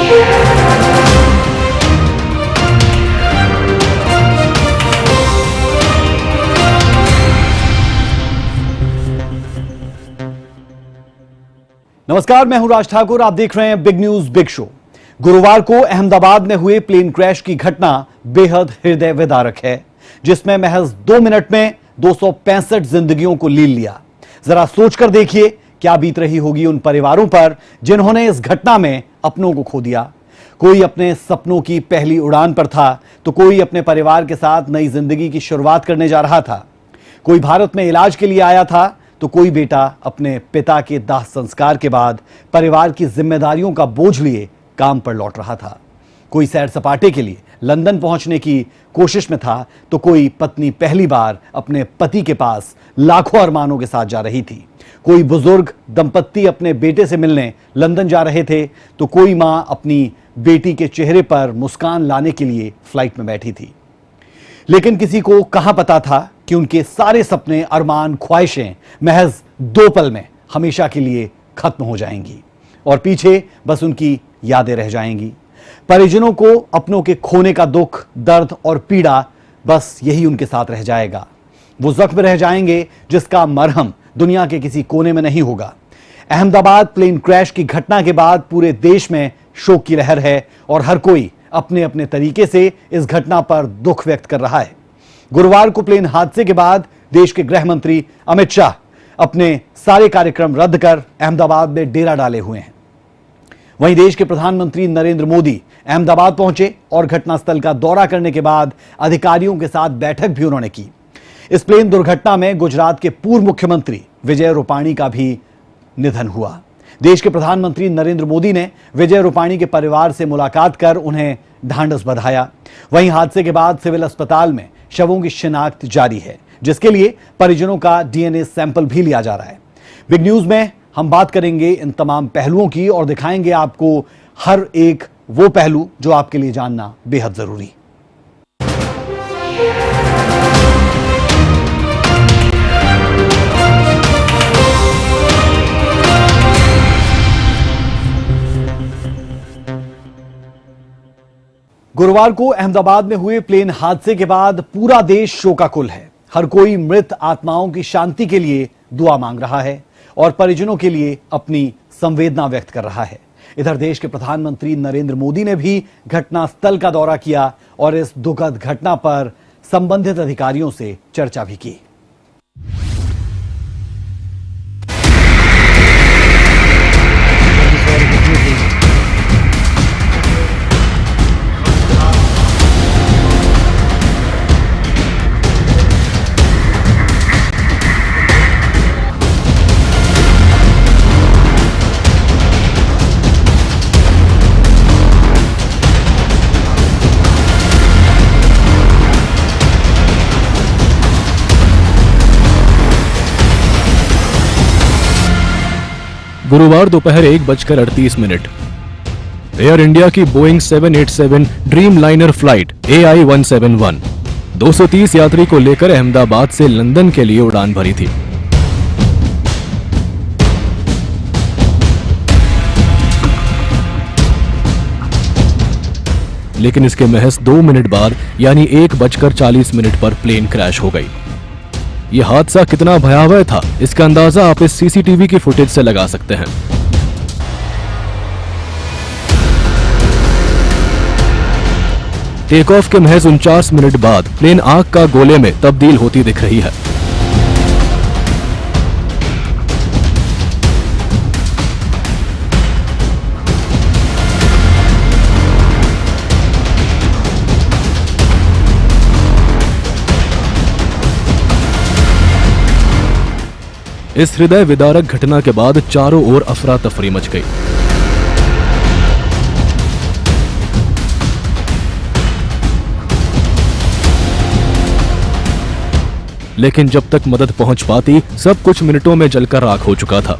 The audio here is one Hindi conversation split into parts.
नमस्कार, मैं हूं राज ठाकुर। आप देख रहे हैं बिग न्यूज बिग शो। गुरुवार को अहमदाबाद में हुए प्लेन क्रैश की घटना बेहद हृदय विदारक है, जिसमें महज 2 मिनट में 265 जिंदगियों को लील लिया। जरा सोचकर देखिए क्या बीत रही होगी उन परिवारों पर जिन्होंने इस घटना में अपनों को खो दिया। कोई अपने सपनों की पहली उड़ान पर था, तो कोई अपने परिवार के साथ नई जिंदगी की शुरुआत करने जा रहा था। कोई भारत में इलाज के लिए आया था, तो कोई बेटा अपने पिता के दाह संस्कार के बाद परिवार की जिम्मेदारियों का बोझ लिए काम पर लौट रहा था। कोई सैर सपाटे के लिए लंदन पहुंचने की कोशिश में था, तो कोई पत्नी पहली बार अपने पति के पास लाखों अरमानों के साथ जा रही थी। कोई बुजुर्ग दंपत्ति अपने बेटे से मिलने लंदन जा रहे थे, तो कोई मां अपनी बेटी के चेहरे पर मुस्कान लाने के लिए फ्लाइट में बैठी थी। लेकिन किसी को कहां पता था कि उनके सारे सपने, अरमान, ख्वाहिशें महज 2 पल में हमेशा के लिए खत्म हो जाएंगी और पीछे बस उनकी यादें रह जाएंगी। परिजनों को अपनों के खोने का दुख, दर्द और पीड़ा, बस यही उनके साथ रह जाएगा। वो जख्म रह जाएंगे जिसका मरहम दुनिया के किसी कोने में नहीं होगा। अहमदाबाद प्लेन क्रैश की घटना के बाद पूरे देश में शोक की लहर है और हर कोई अपने अपने तरीके से इस घटना पर दुख व्यक्त कर रहा है। गुरुवार को प्लेन हादसे के बाद देश के गृह मंत्री अमित शाह अपने सारे कार्यक्रम रद्द कर अहमदाबाद में डेरा डाले हुए हैं। वहीं देश के प्रधानमंत्री नरेंद्र मोदी अहमदाबाद पहुंचे और घटनास्थल का दौरा करने के बाद अधिकारियों के साथ बैठक भी उन्होंने की। इस प्लेन दुर्घटना में गुजरात के पूर्व मुख्यमंत्री विजय रूपाणी का भी निधन हुआ। देश के प्रधानमंत्री नरेंद्र मोदी ने विजय रूपाणी के परिवार से मुलाकात कर उन्हें ढांढस बंधाया। वहीं हादसे के बाद सिविल अस्पताल में शवों की शिनाख्त जारी है, जिसके लिए परिजनों का डीएनए सैंपल भी लिया जा रहा है। बिग न्यूज में हम बात करेंगे इन तमाम पहलुओं की और दिखाएंगे आपको हर एक वो पहलू जो आपके लिए जानना बेहद जरूरी। गुरुवार को अहमदाबाद में हुए प्लेन हादसे के बाद पूरा देश शोकाकुल है। हर कोई मृत आत्माओं की शांति के लिए दुआ मांग रहा है और परिजनों के लिए अपनी संवेदना व्यक्त कर रहा है। इधर देश के प्रधानमंत्री नरेंद्र मोदी ने भी घटनास्थल का दौरा किया और इस दुखद घटना पर संबंधित अधिकारियों से चर्चा भी की। गुरुवार दोपहर 1:38। एयर इंडिया की Boeing 787 dream liner flight AI-171 230 यात्री को लेकर अहमदाबाद से लंदन के लिए उड़ान भरी थी। लेकिन इसके महज 2 मिनट बाद यानी 1:40 पर प्लेन क्रैश हो गई। यह हादसा कितना भयावह था, इसका अंदाजा आप इस सीसीटीवी की फुटेज से लगा सकते हैं। टेक ऑफ के महज 49 मिनट बाद प्लेन आग का गोले में तब्दील होती दिख रही है। इस हृदय विदारक घटना के बाद चारों ओर अफरा तफरी मच गई। लेकिन जब तक मदद पहुंच पाती, सब कुछ मिनटों में जलकर राख हो चुका था।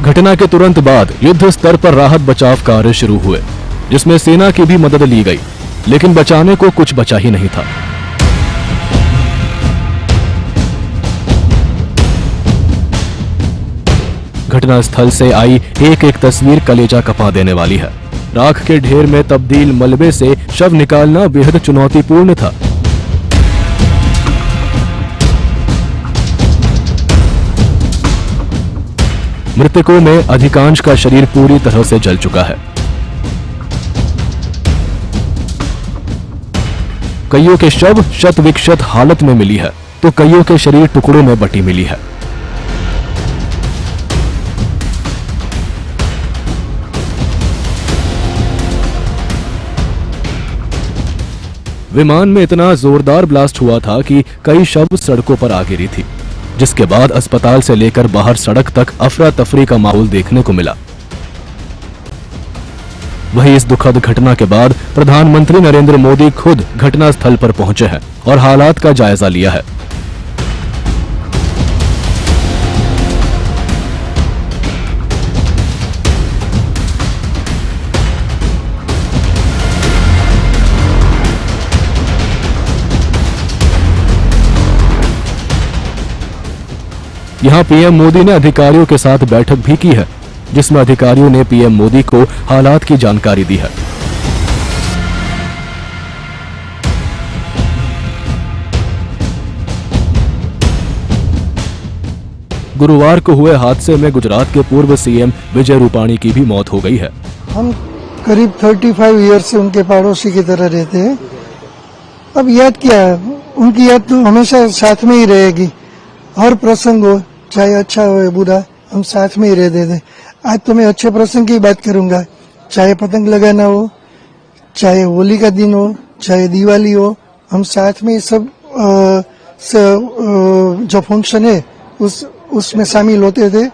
घटना के तुरंत बाद युद्ध स्तर पर राहत बचाव कार्य शुरू हुए, जिसमें सेना की भी मदद ली गई, लेकिन बचाने को कुछ बचा ही नहीं था। घटनास्थल से आई एक एक तस्वीर कलेजा कपा देने वाली है। राख के ढेर में तब्दील मलबे से शव निकालना बेहद चुनौतीपूर्ण था। मृतकों में अधिकांश का शरीर पूरी तरह से जल चुका है। कईयों के शव शत विक्षत हालत में मिली है तो कईयों के शरीर टुकड़ों में बटी मिली है। विमान में इतना जोरदार ब्लास्ट हुआ था कि कई शव सड़कों पर आ गिरी थी, जिसके बाद अस्पताल से लेकर बाहर सड़क तक अफरा तफरी का माहौल देखने को मिला। वहीं इस दुखद घटना के बाद प्रधानमंत्री नरेंद्र मोदी खुद घटनास्थल पर पहुंचे हैं और हालात का जायजा लिया है। यहां पीएम मोदी ने अधिकारियों के साथ बैठक भी की है, जिसमें अधिकारियों ने पीएम मोदी को हालात की जानकारी दी है। गुरुवार को हुए हादसे में गुजरात के पूर्व सीएम विजय रूपाणी की भी मौत हो गई है। हम करीब 35 ईयर से उनके पड़ोसी की तरह रहते हैं। अब याद क्या है, उनकी याद तो हमेशा साथ में ही रहेगी। हर प्रसंग हो, चाहे अच्छा हो या बुरा, हम साथ में ही रहते थे। आज तो मैं अच्छे प्रसंग की बात करूंगा, चाहे पतंग लगाना हो, चाहे होली का दिन हो, चाहे दिवाली हो, हम साथ में सब जो फंक्शन है उसमें शामिल होते थे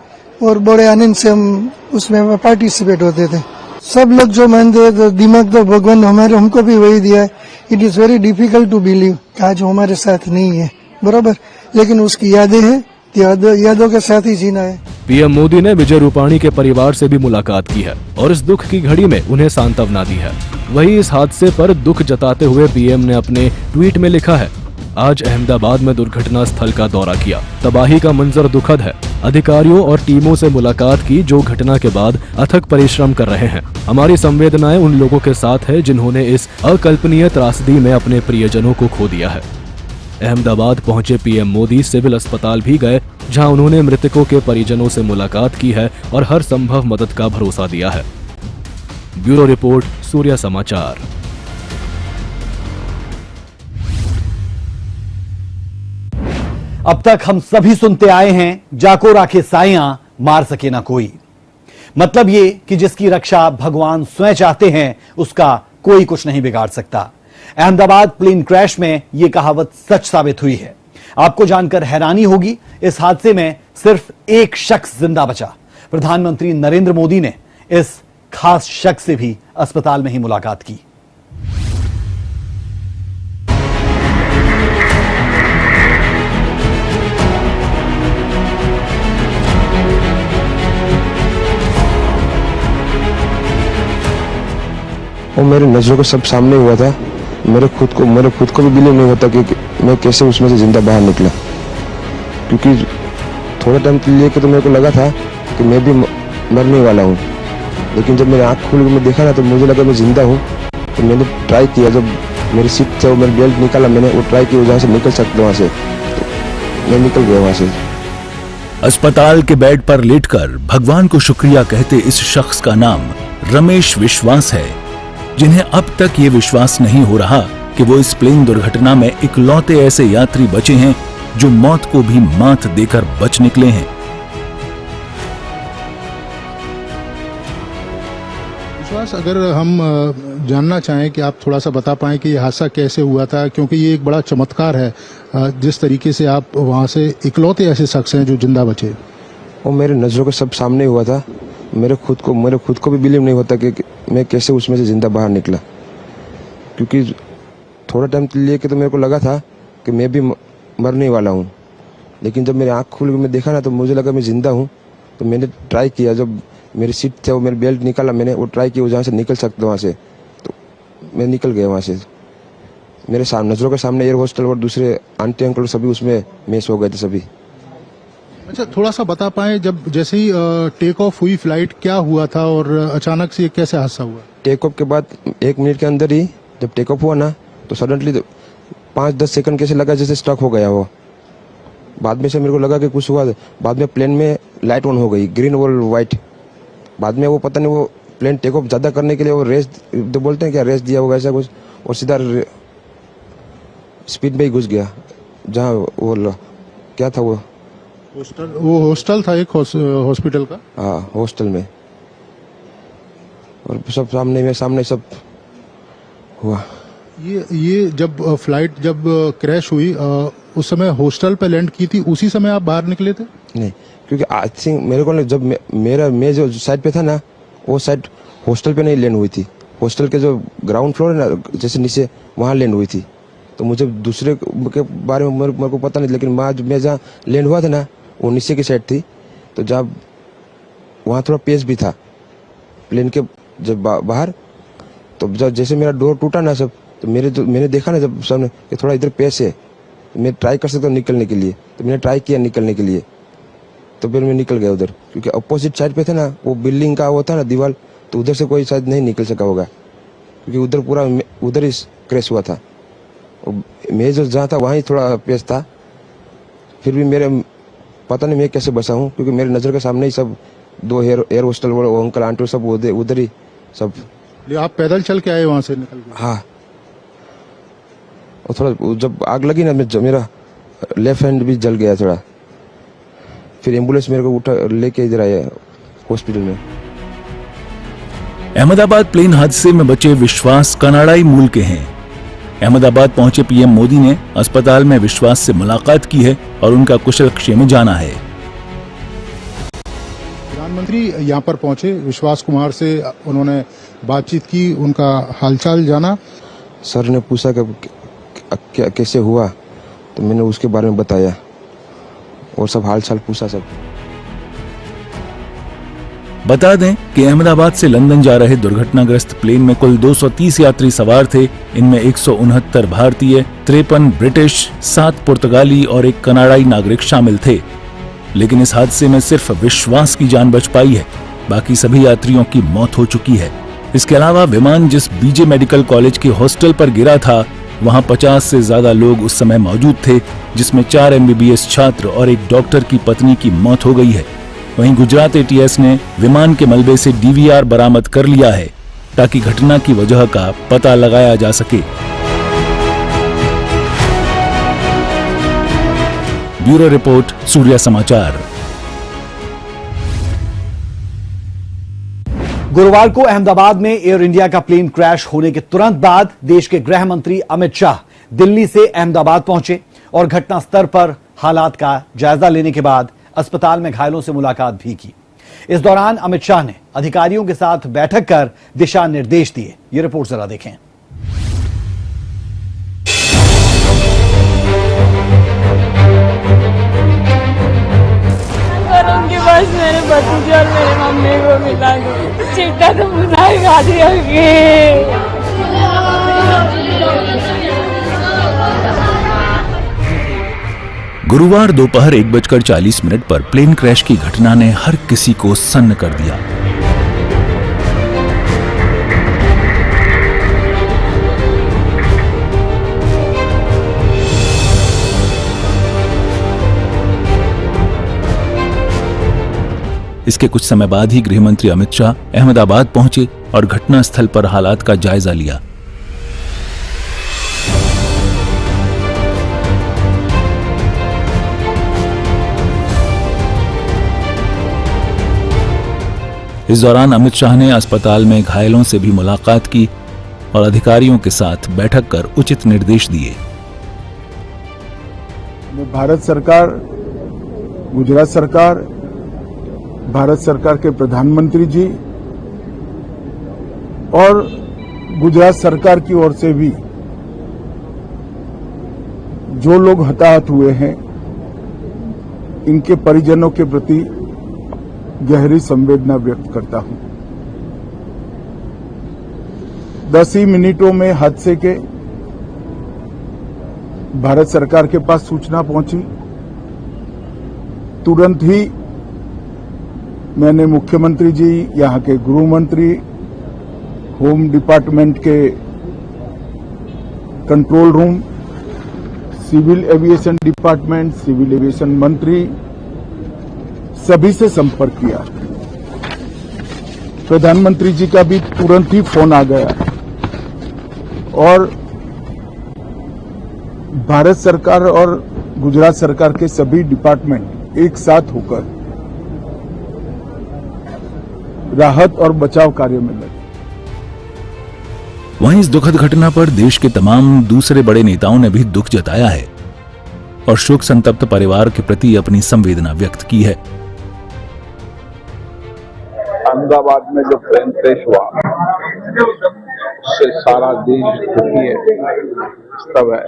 और बड़े आनंद से हम उसमें पार्टिसिपेट होते थे। सब लोग जो मानते हैं तो दिमाग तो भगवान हमको भी वही दिया है। It is very difficult to believe आज वो हमारे साथ नहीं है, बराबर, लेकिन उसकी यादें हैं, यादों के साथ ही जीना है। पीएम मोदी ने विजय रूपाणी के परिवार से भी मुलाकात की है और इस दुख की घड़ी में उन्हें सांत्वना दी है। वहीं इस हादसे पर दुख जताते हुए पीएम ने अपने ट्वीट में लिखा है, आज अहमदाबाद में दुर्घटना स्थल का दौरा किया। तबाही का मंजर दुखद है। अधिकारियों और टीमों से मुलाकात की जो घटना के बाद अथक परिश्रम कर रहे हैं। हमारी संवेदनाएं उन लोगों के साथ है जिन्होंने इस अकल्पनीय त्रासदी में अपने प्रियजनों को खो दिया है। अहमदाबाद पहुंचे पीएम मोदी सिविल अस्पताल भी गए, जहां उन्होंने मृतकों के परिजनों से मुलाकात की है और हर संभव मदद का भरोसा दिया है। ब्यूरो रिपोर्ट, सूर्य समाचार। अब तक हम सभी सुनते आए हैं, जाको राखे साइयां मार सके ना कोई। मतलब ये कि जिसकी रक्षा भगवान स्वयं चाहते हैं उसका कोई कुछ नहीं बिगाड़ सकता। अहमदाबाद प्लेन क्रैश में यह कहावत सच साबित हुई है। आपको जानकर हैरानी होगी, इस हादसे में सिर्फ एक शख्स जिंदा बचा। प्रधानमंत्री नरेंद्र मोदी ने इस खास शख्स से भी अस्पताल में ही मुलाकात की। वो मेरे नजरों के सब सामने हुआ था। मेरे खुद को भी बिलीव नहीं होता कि मैं कैसे उसमें से जिंदा बाहर निकला, क्योंकि थोड़ा टाइम के लिए तो मेरे को लगा था कि मैं भी मरने वाला हूँ, लेकिन जब मेरी आँख खुल के मैं देखा ना तो मुझे लगा मैं जिंदा हूँ। तो मैंने ट्राई किया, जब मेरी सीट से वो मेरी बेल्ट निकाला, मैंने वो ट्राई किया जहाँ से निकल सकते वहाँ से, तो मैं निकल गया वहाँ से। अस्पताल के बेड पर लेटकर भगवान को शुक्रिया कहते इस शख्स का नाम रमेश विश्वास है, जिन्हें अब तक ये विश्वास नहीं हो रहा कि वो इस प्लेन दुर्घटना में इकलौते ऐसे यात्री बचे हैं जो मौत को भी मात देकर बच निकले हैं। विश्वास, अगर हम जानना चाहें कि आप थोड़ा सा बता पाएं कि ये हादसा कैसे हुआ था, क्योंकि ये एक बड़ा चमत्कार है जिस तरीके से आप वहां से इकलौते ऐसे शख्स हैं जो जिंदा बचे। वो मेरे नजरों के सब सामने हुआ था। मेरे खुद को भी बिलीव नहीं होता कि मैं कैसे उसमें से जिंदा बाहर निकला, क्योंकि थोड़ा टाइम के लिए तो मेरे को लगा था कि मैं भी मरने वाला हूँ, लेकिन जब मेरी आँख खुल के मैं देखा ना तो मुझे लगा मैं जिंदा हूँ। तो मैंने ट्राई किया, जब मेरी सीट से वो मेरी बेल्ट निकाला, मैंने वो ट्राई किया जहाँ से निकल सकते वहाँ से, तो मैं निकल गया वहाँ से। मेरे नजरों के सामने एयर हॉस्टल और दूसरे आंटी अंकल सभी उसमें मिस हो गए थे सभी। अच्छा, थोड़ा सा बता पाएं, जब जैसे ही टेक ऑफ हुई फ्लाइट, क्या हुआ था और अचानक से ये कैसे हादसा हुआ? टेक ऑफ के बाद 1 मिनट के अंदर ही जब टेक ऑफ हुआ ना, तो सडनली 5-10 सेकंड कैसे लगा जैसे स्टक हो गया वो। बाद में से मेरे को लगा कि कुछ हुआ। बाद में प्लेन में लाइट ऑन हो गई, ग्रीन और वाइट। बाद में वो पता नहीं, वो प्लेन टेक ऑफ ज्यादा करने के लिए वो रेस बोलते हैं क्या, रेस दिया होगा ऐसा कुछ, और सीधा स्पीड में ही घुस गया जहाँ वो क्या था वो हॉस्टल था, एक हॉस्पिटल का। हाँ, हॉस्टल में। और सब सामने सब हुआ। ये जब फ्लाइट जब क्रैश हुई, उस समय हॉस्टल पे लैंड की थी, उसी समय आप बाहर निकले थे? नहीं, क्योंकि आई थिंक मेरे को जब मैं जो साइड पे था ना, वो साइड हॉस्टल पे नहीं लैंड हुई थी। हॉस्टल के जो ग्राउंड फ्लोर है ना, जैसे नीचे, वहाँ लैंड हुई थी। तो मुझे दूसरे के बारे में मेरे को पता नहीं, लेकिन मैं जहाँ लैंड हुआ था ना, वो नीचे की साइड थी। तो जब वहाँ थोड़ा पेस भी था प्लेन के जब बाहर, तो जब जैसे मेरा डोर टूटा ना सब, तो मैंने देखा ना जब सामने कि थोड़ा इधर पेस है, तो मैं ट्राई कर सकता हूँ निकलने के लिए। तो मैंने ट्राई किया निकलने के लिए, तो फिर मैं निकल गया उधर, क्योंकि अपोजिट साइड पे था ना वो बिल्डिंग का वो था ना दीवार, तो उधर से कोई शायद नहीं निकल सका होगा, क्योंकि उधर पूरा उधर ही क्रैश हुआ था। मैं जो जहाँ था वहाँ ही थोड़ा पेस था। फिर भी मेरे पता नहीं मैं कैसे बचा हूँ, क्योंकि मेरे नज़र के सामने ही सब 2 एयर होस्टल वो अंकल आंटी सब उधर ही सब। आप पैदल चल के आए वहाँ से निकल के? हाँ, और थोड़ा जब आग लगी ना, मेरा लेफ्ट हैंड भी जल गया थोड़ा। फिर एम्बुलेंस मेरे को उठा लेके इधर आया हॉस्पिटल में। अहमदाबाद प्लेन हादसे में बचे विश्वास कनाडाई मूल के हैं। अहमदाबाद पहुंचे पीएम मोदी ने अस्पताल में विश्वास से मुलाकात की है और उनका कुशलक्षेम जाना है। प्रधानमंत्री यहाँ पर पहुंचे, विश्वास कुमार से उन्होंने बातचीत की, उनका हालचाल जाना। सर ने पूछा कि कैसे हुआ, तो मैंने उसके बारे में बताया और सब हालचाल पूछा सब। बता दें कि अहमदाबाद से लंदन जा रहे दुर्घटनाग्रस्त प्लेन में कुल 230 यात्री सवार थे। इनमें 169 भारतीय, 53 ब्रिटिश, 7 पुर्तगाली और 1 कनाडाई नागरिक शामिल थे। लेकिन इस हादसे में सिर्फ विश्वास की जान बच पाई है, बाकी सभी यात्रियों की मौत हो चुकी है। इसके अलावा विमान जिस बीजे मेडिकल कॉलेज के हॉस्टल पर गिरा था, वहां 50 से ज्यादा लोग उस समय मौजूद थे, जिसमें 4 MBBS छात्र और 1 डॉक्टर की पत्नी की मौत हो गई है। वहीं गुजरात ATS ने विमान के मलबे से DVR बरामद कर लिया है, ताकि घटना की वजह का पता लगाया जा सके। ब्यूरो रिपोर्ट, सूर्या समाचार। गुरुवार को अहमदाबाद में एयर इंडिया का प्लेन क्रैश होने के तुरंत बाद देश के गृह मंत्री अमित शाह दिल्ली से अहमदाबाद पहुंचे और घटना स्थल पर हालात का जायजा लेने के बाद अस्पताल में घायलों से मुलाकात भी की। इस दौरान अमित शाह ने अधिकारियों के साथ बैठक कर दिशा निर्देश दिए। ये रिपोर्ट जरा देखें। उनके पास मेरे भतीजे और मेरे मम्मी को मिला, चिट्टा तो बुना खा दिया। गुरुवार दोपहर 1:40 पर प्लेन क्रैश की घटना ने हर किसी को सन्न कर दिया। इसके कुछ समय बाद ही गृह मंत्री अमित शाह अहमदाबाद पहुंचे और घटनास्थल पर हालात का जायजा लिया। इस दौरान अमित शाह ने अस्पताल में घायलों से भी मुलाकात की और अधिकारियों के साथ बैठक कर उचित निर्देश दिए। भारत सरकार, गुजरात सरकार, भारत सरकार के प्रधानमंत्री जी और गुजरात सरकार की ओर से भी जो लोग हताहत हुए हैं, इनके परिजनों के प्रति गहरी संवेदना व्यक्त करता हूं। 10 ही मिनटों में हादसे के भारत सरकार के पास सूचना पहुंची तुरंत ही मैंने मुख्यमंत्री जी, यहाँ के गृह मंत्री, होम डिपार्टमेंट के control room, civil aviation department, civil aviation मंत्री, सभी से संपर्क किया। प्रधानमंत्री जी का भी तुरंत ही फोन आ गया और भारत सरकार और गुजरात सरकार के सभी डिपार्टमेंट एक साथ होकर राहत और बचाव कार्य में लगे। वहीं इस दुखद घटना पर देश के तमाम दूसरे बड़े नेताओं ने भी दुख जताया है और शोक संतप्त परिवार के प्रति अपनी संवेदना व्यक्त की है। अहमदाबाद में जो प्लेन क्रैश हुआ उससे सारा देश दुखी है, स्तब्ध है।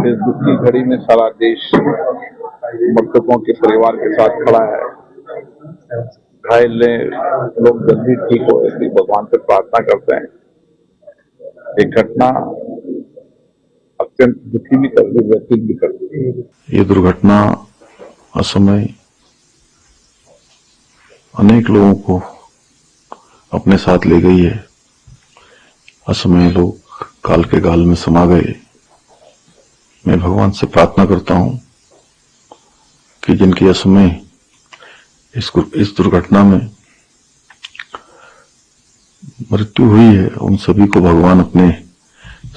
इस दुखी घड़ी में सारा देश मृतकों के परिवार के साथ खड़ा है। घायल लोग जल्दी ठीक हो, इसलिए भगवान से प्रार्थना करते हैं। एक घटना अत्यंत दुखी भी करती है, व्यथित भी करती है। ये दुर्घटना असमय अनेक लोगों को अपने साथ ले गई है। असमय लोग काल के गाल में समा गए। मैं भगवान से प्रार्थना करता हूं कि जिनकी असमय इस दुर्घटना में मृत्यु हुई है, उन सभी को भगवान अपने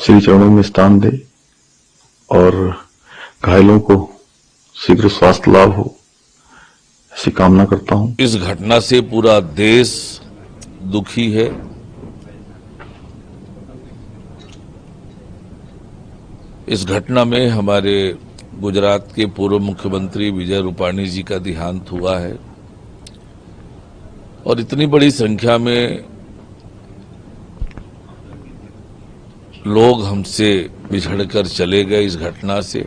श्री चरणों में स्थान दे और घायलों को शीघ्र स्वास्थ्य लाभ हो, ऐसी कामना करता हूं। इस घटना से पूरा देश दुखी है। इस घटना में हमारे गुजरात के पूर्व मुख्यमंत्री विजय रूपाणी जी का देहांत हुआ है और इतनी बड़ी संख्या में लोग हमसे बिछड़कर चले गए। इस घटना से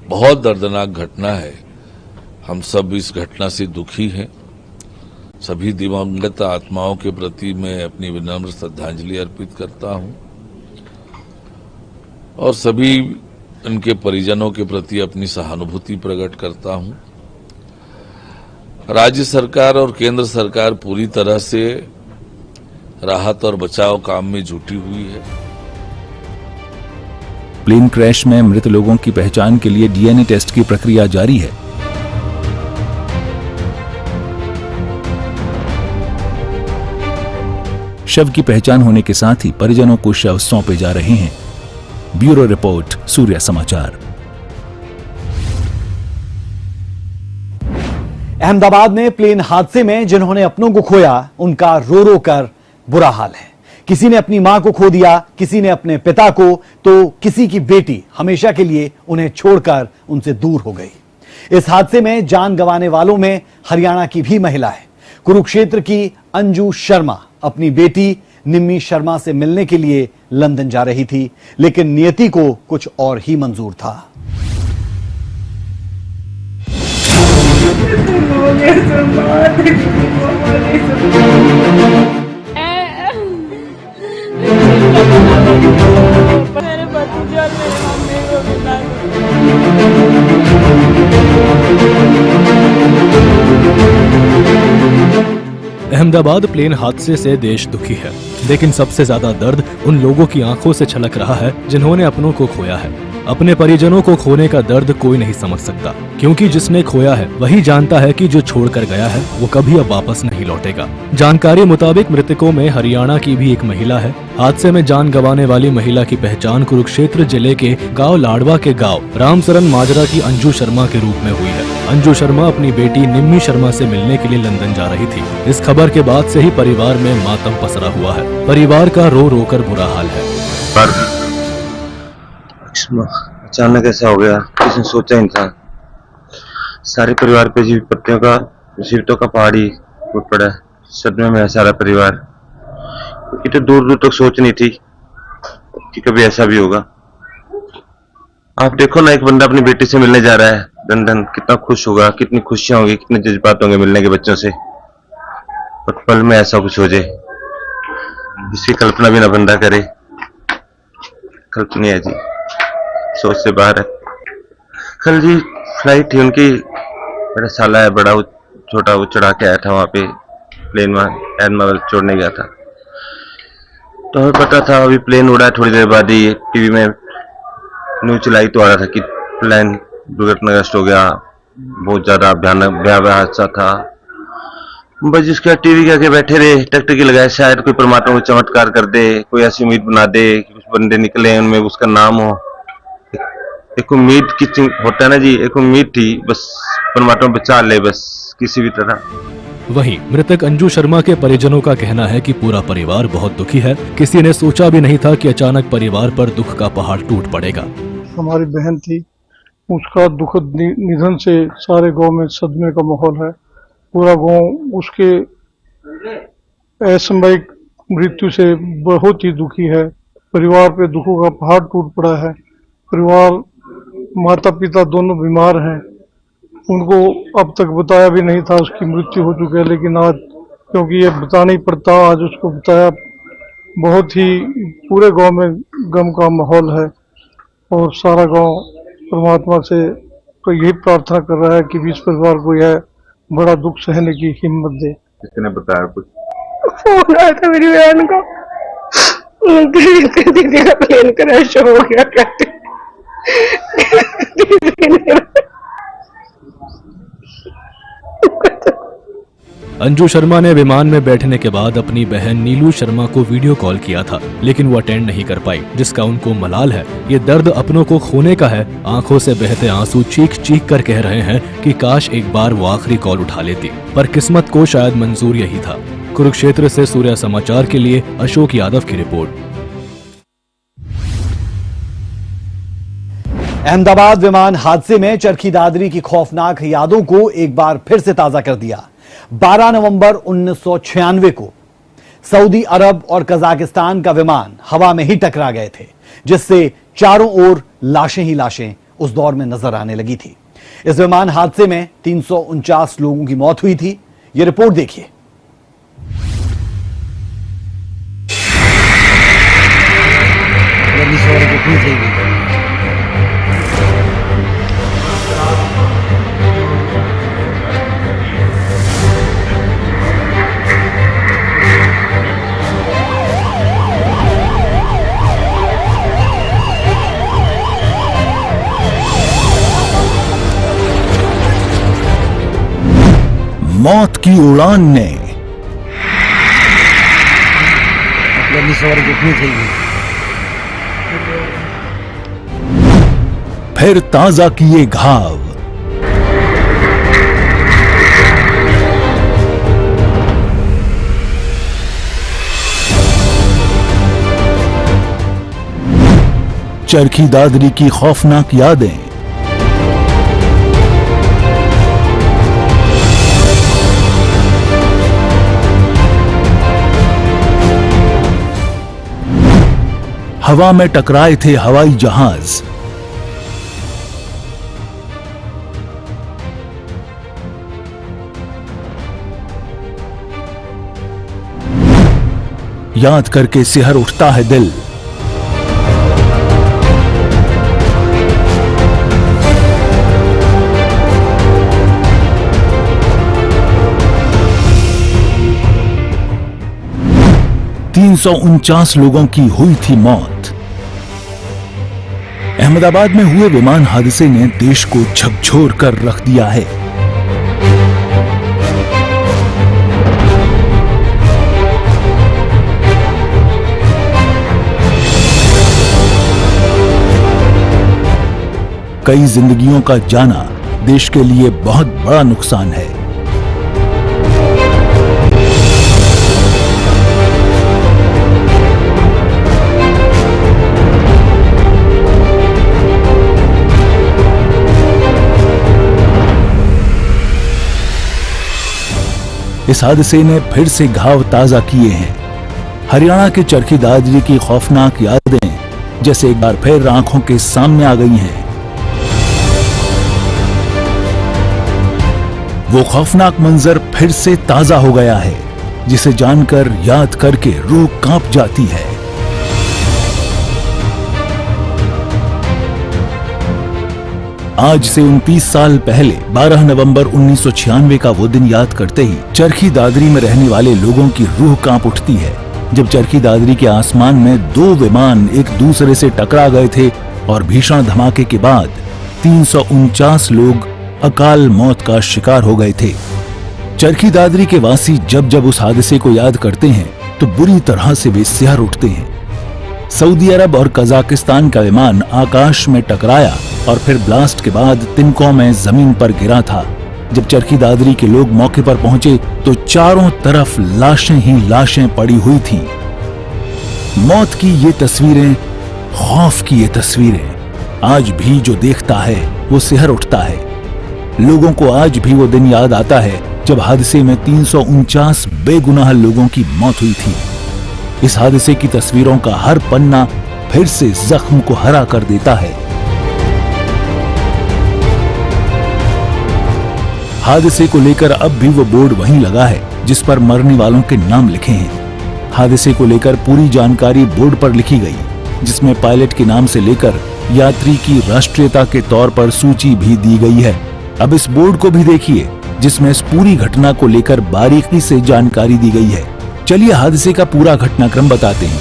बहुत दर्दनाक घटना है। हम सब इस घटना से दुखी हैं। सभी दिवंगत आत्माओं के प्रति मैं अपनी विनम्र श्रद्धांजलि अर्पित करता हूं और सभी उनके परिजनों के प्रति अपनी सहानुभूति प्रकट करता हूं। राज्य सरकार और केंद्र सरकार पूरी तरह से राहत और बचाव काम में जुटी हुई है। प्लेन क्रैश में मृत लोगों की पहचान के लिए डीएनए टेस्ट की प्रक्रिया जारी है। शव की पहचान होने के साथ ही परिजनों को शव सौंपे जा रहे हैं। ब्यूरो रिपोर्ट, सूर्य समाचार। अहमदाबाद में प्लेन हादसे में जिन्होंने अपनों को खोया, उनका रो रो कर बुरा हाल है। किसी ने अपनी मां को खो दिया, किसी ने अपने पिता को, तो किसी की बेटी हमेशा के लिए उन्हें छोड़कर उनसे दूर हो गई। इस हादसे में जान गंवाने वालों में हरियाणा की भी महिला है। कुरुक्षेत्र की अंजू शर्मा अपनी बेटी निम्मी शर्मा से मिलने के लिए लंदन जा रही थी, लेकिन नियति को कुछ और ही मंजूर था। मेरे भतीजे और मेरे मम्मी को मिला। अहमदाबाद प्लेन हादसे से देश दुखी है, लेकिन सबसे ज्यादा दर्द उन लोगों की आंखों से छलक रहा है जिन्होंने अपनों को खोया है। अपने परिजनों को खोने का दर्द कोई नहीं समझ सकता, क्योंकि जिसने खोया है वही जानता है कि जो छोड़कर गया है वो कभी अब वापस नहीं लौटेगा। जानकारी मुताबिक मृतकों में हरियाणा की भी एक महिला है। हादसे में जान गंवाने वाली महिला की पहचान कुरुक्षेत्र जिले के गांव लाडवा के गांव रामसरन माजरा की अंजू शर्मा के रूप में हुई है। अंजू शर्मा अपनी बेटी निम्मी शर्मा से मिलने के लिए लंदन जा रही थी। इस खबर के बाद से ही परिवार में मातम पसरा हुआ है। परिवार का रो रो कर बुरा हाल है। अचानक ऐसा हो गया, किसने सोचा इंसान। सारे परिवार पे पत्तियों का मुसीबतों का पहाड़ी टूट पड़ा। सदमे में है सारा परिवार। ये तो दूर दूर तक सोच नहीं थी कि कभी ऐसा भी होगा। आप देखो ना, एक बंदा अपनी बेटी से मिलने जा रहा है लंदन, कितना खुश होगा, कितनी खुशियां होंगी, कितने जज्बात होंगे मिलने के बच्चों से। और पल में ऐसा कुछ हो जाए, इसकी कल्पना भी ना बंदा करे। कल्पनीय है जी, सोच से बाहर है। कल जी फ्लाइट थी उनकी, मेरा साला है बड़ा, वो छोटा, वो चढ़ा के आया था वहाँ पे प्लेन में, एडमिरल छोड़ने गया था। तो हमें पता था अभी प्लेन उड़ा, थोड़ी देर बाद ही टीवी में न्यूज चलाई तो आ रहा था कि प्लेन दुर्घटनाग्रस्त हो गया, बहुत ज्यादा भयावह हादसा था। बस जिसका टीवी के आगे बैठे रहे, टकटकी लगाए, शायद कोई परमात्मा को चमत्कार कर दे, कोई ऐसी उम्मीद बना दे कि कुछ बंदे निकले उनमें उसका नाम हो। एक उम्मीद की होता है ना जी, एक उम्मीद थी, बस परमात्मा बचा ले बस किसी भी तरह। वहीं मृतक अंजू शर्मा के परिजनों का कहना है कि पूरा परिवार बहुत दुखी है। किसी ने सोचा भी नहीं था कि अचानक परिवार पर दुख का पहाड़ टूट पड़ेगा। हमारी बहन थी, उसका दुखद निधन से सारे गांव में सदमे का माहौल है। पूरा गांव उसके असामयिक मृत्यु से बहुत ही दुखी है। परिवार पे दुखों का पहाड़ टूट पड़ा है। परिवार, माता पिता दोनों बीमार हैं। उनको अब तक बताया भी नहीं था उसकी मृत्यु हो चुकी है, लेकिन आज क्योंकि ये बताना ही पड़ता, आज उसको बताया। बहुत ही पूरे गांव में गम का माहौल है और सारा गांव परमात्मा से तो यही प्रार्थना कर रहा है कि इस परिवार को यह बड़ा दुख सहने की हिम्मत दे। किसने बताया कुछ? फोन आया था मेरी बहन को, दीदी का प्लेन क्रैश हो गया कहते। अंजू शर्मा ने विमान में बैठने के बाद अपनी बहन नीलू शर्मा को वीडियो कॉल किया था, लेकिन वो अटेंड नहीं कर पाई, जिसका उनको मलाल है। ये दर्द अपनों को खोने का है। आंखों से बहते आंसू चीख चीख कर कह रहे हैं कि काश एक बार वो आखिरी कॉल उठा लेती, पर किस्मत को शायद मंजूर यही था। कुरुक्षेत्र से सूर्या समाचार के लिए अशोक यादव की रिपोर्ट। अहमदाबाद विमान हादसे में चरखी दादरी की खौफनाक यादों को एक बार फिर से ताजा कर दिया। 12 नवंबर 1996 को सऊदी अरब और कजाकिस्तान का विमान हवा में ही टकरा गए थे, जिससे चारों ओर लाशें ही लाशें उस दौर में नजर आने लगी थी। इस विमान हादसे में 349 लोगों की मौत हुई थी। यह रिपोर्ट देखिए। मौत की उड़ान ने फिर ताजा किए घाव। चरखी दादरी की खौफनाक यादें। हवा में टकराए थे हवाई जहाज। याद करके सिहर उठता है दिल। $349 लोगों की हुई थी मौत। अहमदाबाद में हुए विमान हादसे ने देश को झकझोर कर रख दिया है। कई जिंदगियों का जाना देश के लिए बहुत बड़ा नुकसान है। इस हादसे ने फिर से घाव ताजा किए हैं। हरियाणा के चरखी दादरी की खौफनाक यादें जैसे एक बार फिर आंखों के सामने आ गई हैं। वो खौफनाक मंजर फिर से ताजा हो गया है, जिसे जानकर याद करके रूह कांप जाती है। आज से 29 साल पहले 12 नवंबर 1996 का वो दिन याद करते ही चरखी दादरी में रहने वाले लोगों की रूह कांप उठती है, जब चरखी दादरी के आसमान में 2 विमान एक दूसरे से टकरा गए थे और भीषण धमाके के बाद 349 लोग अकाल मौत का शिकार हो गए थे। चरखी दादरी के वासी जब जब उस हादसे को याद करते हैं तो बुरी तरह से वे सिहर उठते हैं। सऊदी अरब और कजाकिस्तान का विमान आकाश में टकराया और फिर ब्लास्ट के बाद तिनकों में जमीन पर गिरा था। जब चरखी दादरी के लोग मौके पर पहुंचे तो चारों तरफ लाशें ही लाशें पड़ी हुई थीं। मौत की ये तस्वीरें, खौफ की ये तस्वीरें, आज भी जो देखता है वो सिहर उठता है। लोगों को आज भी वो दिन याद आता है जब हादसे में 349 बेगुनाह लोगों की मौत हुई थी। इस हादसे की तस्वीरों का हर पन्ना फिर से जख्म को हरा कर देता है। हादसे को लेकर अब भी वो बोर्ड वहीं लगा है जिस पर मरने वालों के नाम लिखे हैं। हादसे को लेकर पूरी जानकारी बोर्ड पर लिखी गई, जिसमें पायलट के नाम से लेकर यात्री की राष्ट्रीयता के तौर पर सूची भी दी गई है। अब इस बोर्ड को भी देखिए, जिसमें इस पूरी घटना को लेकर बारीकी से जानकारी दी गई है। चलिए हादसे का पूरा घटनाक्रम बताते हैं।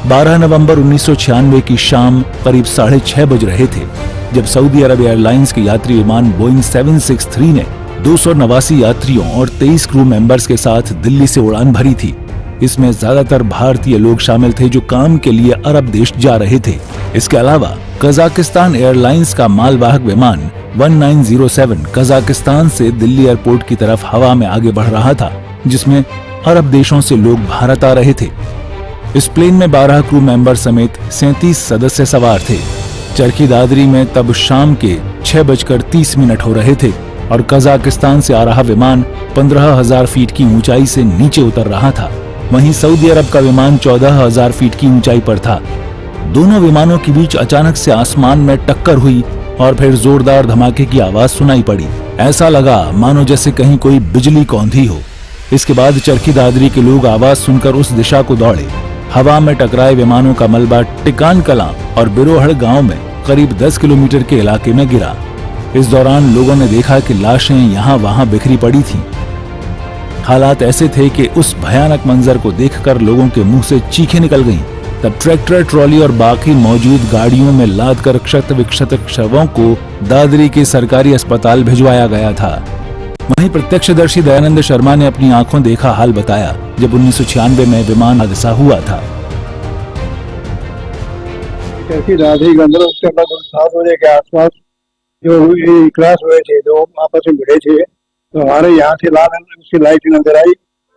12 नवंबर 1996 की शाम करीब 6:30 बज रहे थे जब सऊदी अरब एयरलाइंस के यात्री विमान बोइंग 763 ने 289 यात्रियों और 23 क्रू मेंबर्स के साथ दिल्ली से उड़ान भरी थी। इसमें ज्यादातर भारतीय लोग शामिल थे जो काम के लिए अरब देश जा रहे थे। इसके अलावा कजाकिस्तान एयरलाइंस का मालवाहक विमान 1907 कजाकिस्तान से दिल्ली एयरपोर्ट की तरफ हवा में आगे बढ़ रहा था, जिसमें अरब देशों से लोग भारत आ रहे थे। इस प्लेन में 12 क्रू मेंबर समेत 37 सदस्य सवार थे। चरखी दादरी में तब शाम के 6:30 हो रहे थे और कजाकिस्तान से आ रहा विमान 15,000 फीट की ऊंचाई से नीचे उतर रहा था। वहीं सऊदी अरब का विमान 14,000 फीट की ऊंचाई पर था। दोनों विमानों के बीच अचानक से आसमान में टक्कर हुई और फिर जोरदार धमाके की आवाज सुनाई पड़ी। ऐसा लगा मानो जैसे कहीं कोई बिजली कौंधी हो। इसके बाद चरखी दादरी के लोग आवाज सुनकर उस दिशा को दौड़े। हवा में टकराए विमानों का मलबा टिकान कलां और बिरोहड़ गांव में करीब 10 किलोमीटर के इलाके में गिरा। इस दौरान लोगों ने देखा कि लाशें यहाँ वहां बिखरी पड़ी थीं। हालात ऐसे थे कि उस भयानक मंजर को देखकर लोगों के मुंह से चीखें निकल गईं। तब ट्रैक्टर, ट्रॉली और बाकी मौजूद गाड़ियों में लादकर क्षत विक्षत शवों को दादरी के सरकारी अस्पताल भिजवाया गया था। वहीं प्रत्यक्षदर्शी दयानंद शर्मा ने अपनी आंखों देखा हाल बताया जब 1996 में विमान हादसा हुआ था। चरखी दादरी के अंदर उसके बाद 7 बजे के आसपास जो क्लास हुए थे, जो आपस में भिड़े थे, तो हमारे यहाँ से लाल उसकी लाइट नजर आई।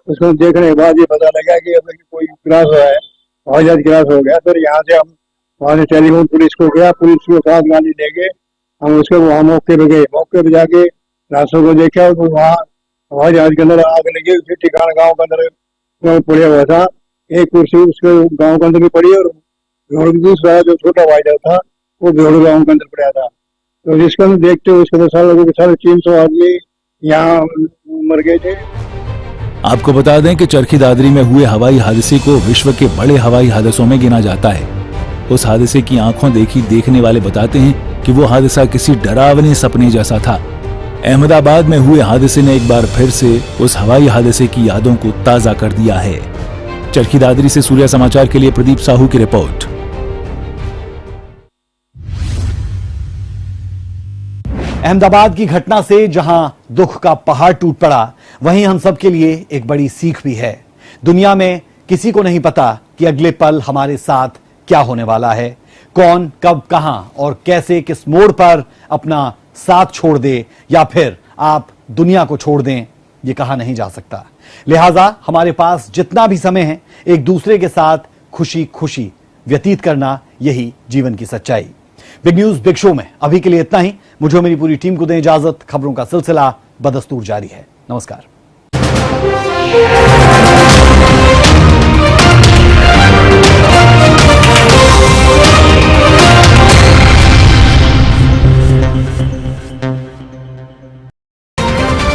उसको देखने के बाद ये पता लगा कि अब कोई क्लास हुआ है, हवाई जहाज क्लास हो गया। फिर यहाँ से हम वहाँ से टेलीफोन पुलिस को गया, पुलिस के साथ गाड़ी लेके हम उसके वहाँ मौके पे गए। मौके पे जाके रास्तों को देखा तो वहाँ हवाई जहाज के अंदर आग लगी। उसी ठिकाना गाँव के अंदर पड़ा हुआ था, एक कुर्सी उसके गाँव के अंदर भी पड़ी और दूसरा जो छोटा हवाई जहाज था वो भेड़ गाँव के अंदर पड़ा था। तो जिसके अंदर देखते हुए उसके सारे लोगों के सारे 300 आदमी यहाँ मर गए थे। आपको बता दें कि चरखी दादरी में हुए हवाई हादसे को विश्व के बड़े हवाई हादसों में गिना जाता है। उस हादसे की आंखों देखी देखने वाले बताते हैं कि वो हादसा किसी डरावने सपने जैसा था। अहमदाबाद में हुए हादसे ने एक बार फिर से उस हवाई हादसे की यादों को ताजा कर दिया है। चरखी दादरी से सूर्या समाचार के लिए प्रदीप साहू की रिपोर्ट। अहमदाबाद की घटना से जहां दुख का पहाड़ टूट पड़ा, वहीं हम सब के लिए एक बड़ी सीख भी है। दुनिया में किसी को नहीं पता कि अगले पल हमारे साथ क्या होने वाला है। कौन कब कहां और कैसे किस मोड़ पर अपना साथ छोड़ दे या फिर आप दुनिया को छोड़ दें, ये कहा नहीं जा सकता। लिहाजा हमारे पास जितना भी समय है, एक दूसरे के साथ खुशी खुशी व्यतीत करना, यही जीवन की सच्चाई। बिग न्यूज बिग शो में अभी के लिए इतना ही। मुझे मेरी पूरी टीम को दें इजाजत। खबरों का सिलसिला बदस्तूर जारी है। नमस्कार।